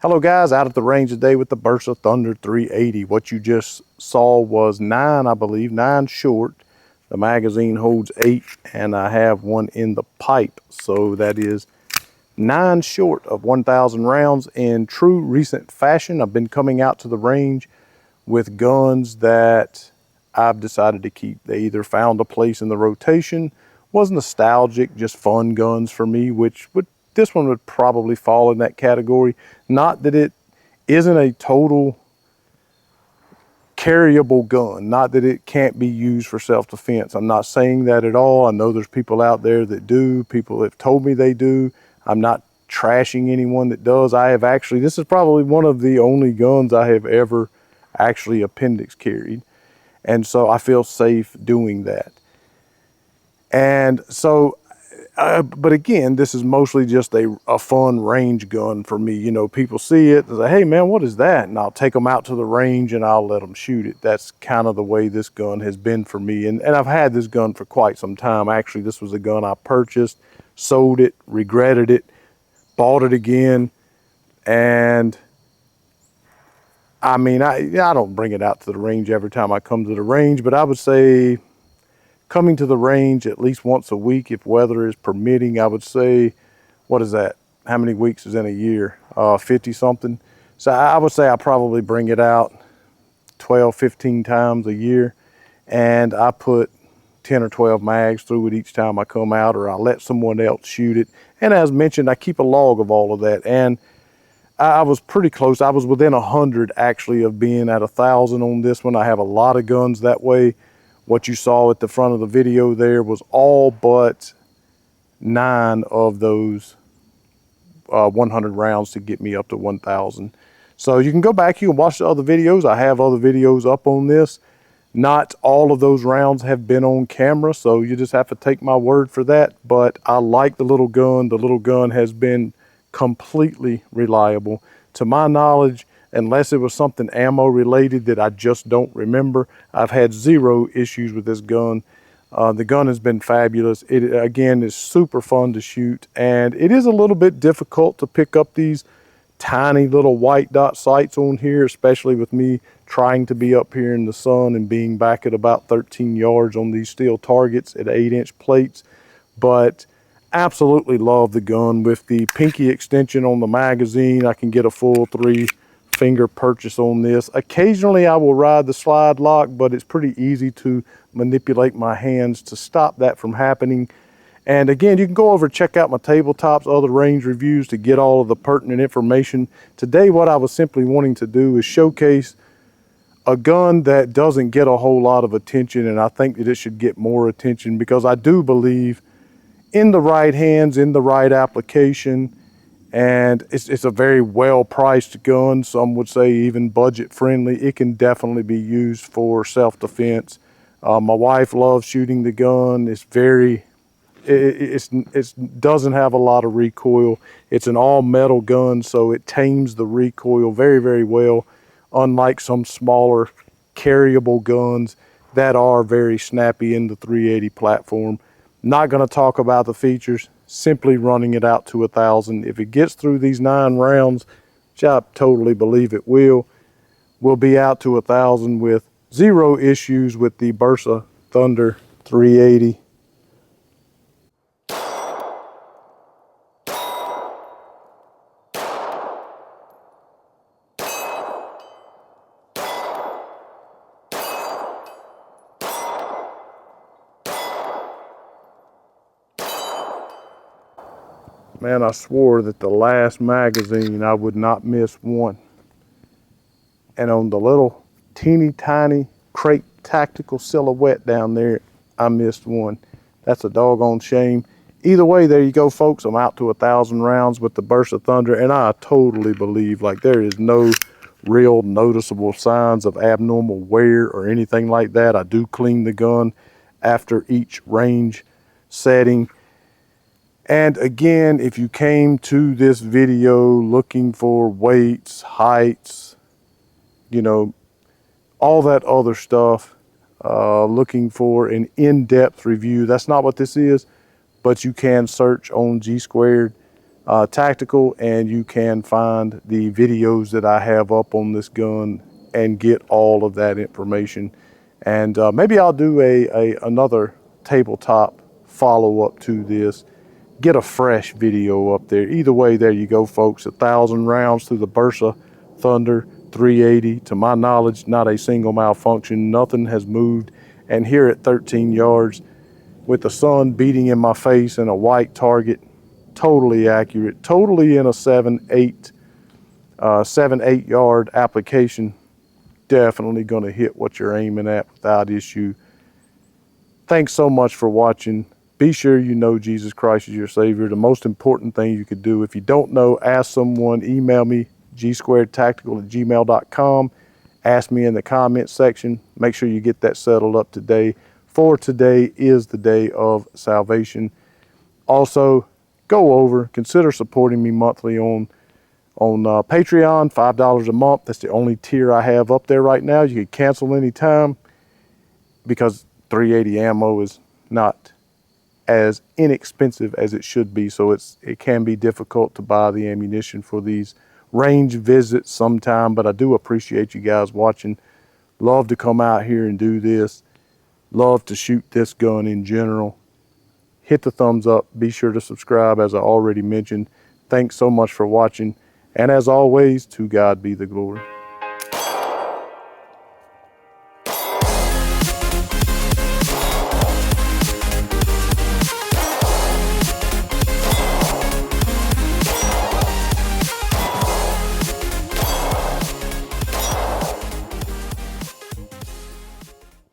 Hello guys, out at the range today with the Bersa Thunder 380. What you just saw was 9, I believe, 9 short. The magazine holds 8 and I have one in the pipe. So that is 9 short of 1,000 rounds in true recent fashion. I've been coming out to the range with guns that I've decided to keep. They either found a place in the rotation, was nostalgic, just fun guns for me, this one would probably fall in that category. Not that it isn't a total carryable gun, not that it can't be used for self-defense. I'm not saying that at all. I know there's people out there that do. People have told me they do. I'm not trashing anyone that does. This is probably one of the only guns I have ever actually appendix carried. And so I feel safe doing that. And so, but again, this is mostly just a fun range gun for me. You know, people see it, they say, hey man, what is that? And I'll take them out to the range and I'll let them shoot it. That's kind of the way this gun has been for me. And I've had this gun for quite some time. Actually, this was a gun I purchased, sold it, regretted it, bought it again. And I mean, I don't bring it out to the range every time I come to the range, but I would say coming to the range at least once a week, if weather is permitting. I would say, what is that? How many weeks is in a year? 50 something. So I would say I probably bring it out 12, 15 times a year. And I put 10 or 12 mags through it each time I come out, or I let someone else shoot it. And as mentioned, I keep a log of all of that. And I was pretty close. I was within 100 actually of being at 1,000 on this one. I have a lot of guns that way. What you saw at the front of the video there was all but 9 of those 100 rounds to get me up to 1,000. So you can go back, you can watch the other videos. I have other videos up on this. Not all of those rounds have been on camera, so you just have to take my word for that. But I like the little gun. The little gun has been completely reliable. To my knowledge, unless it was something ammo related that I just don't remember, I've had 0 issues with this gun. The gun has been fabulous. It, again, is super fun to shoot, and it is a little bit difficult to pick up these tiny little white dot sights on here, especially with me trying to be up here in the sun and being back at about 13 yards on these steel targets at 8-inch plates. But absolutely love the gun. With the pinky extension on the magazine, I can get a full 3-finger purchase on this. Occasionally I will ride the slide lock, but it's pretty easy to manipulate my hands to stop that from happening. And again, you can go over and check out my tabletops, other range reviews to get all of the pertinent information. Today, what I was simply wanting to do is showcase a gun that doesn't get a whole lot of attention, and I think that it should get more attention, because I do believe in the right hands, in the right application, and it's a very well-priced gun. Some would say even budget-friendly. It can definitely be used for self-defense. My wife loves shooting the gun. It doesn't have a lot of recoil. It's an all-metal gun, so it tames the recoil very, very well, unlike some smaller carryable guns that are very snappy in the 380 platform. Not going to talk about the features, simply running it out to 1,000. If it gets through these 9 rounds, which I totally believe it will, we'll be out to 1,000 with 0 issues with the Bersa Thunder 380. Man, I swore that the last magazine I would not miss one. And on the little teeny tiny crate tactical silhouette down there, I missed one. That's a doggone shame. Either way, there you go, folks. I'm out to 1,000 rounds with the Bersa Thunder, and I totally believe, like, there is no real noticeable signs of abnormal wear or anything like that. I do clean the gun after each range setting. And again, if you came to this video looking for weights, heights, you know, all that other stuff, looking for an in-depth review, that's not what this is. But you can search on G Squared Tactical, and you can find the videos that I have up on this gun and get all of that information. And maybe I'll do another tabletop follow-up to this, get a fresh video up there. Either way, there you go, folks. 1,000 rounds through the Bersa Thunder 380. To my knowledge, not a single malfunction. Nothing has moved. And here at 13 yards, with the sun beating in my face and a white target, totally accurate, totally in a 7-8 yard application, definitely going to hit what you're aiming at without issue. Thanks so much for watching. Be sure you know Jesus Christ is your Savior. The most important thing you could do. If you don't know, ask someone. Email me, gsquaredtactical@gmail.com. Ask me in the comments section. Make sure you get that settled up today. For today is the day of salvation. Also, go over, consider supporting me monthly on Patreon, $5 a month. That's the only tier I have up there right now. You can cancel anytime because 380 ammo is not as inexpensive as it should be. So it can be difficult to buy the ammunition for these range visits sometime, but I do appreciate you guys watching. Love to come out here and do this. Love to shoot this gun in general. Hit the thumbs up. Be sure to subscribe, as I already mentioned. Thanks so much for watching. And as always, to God be the glory.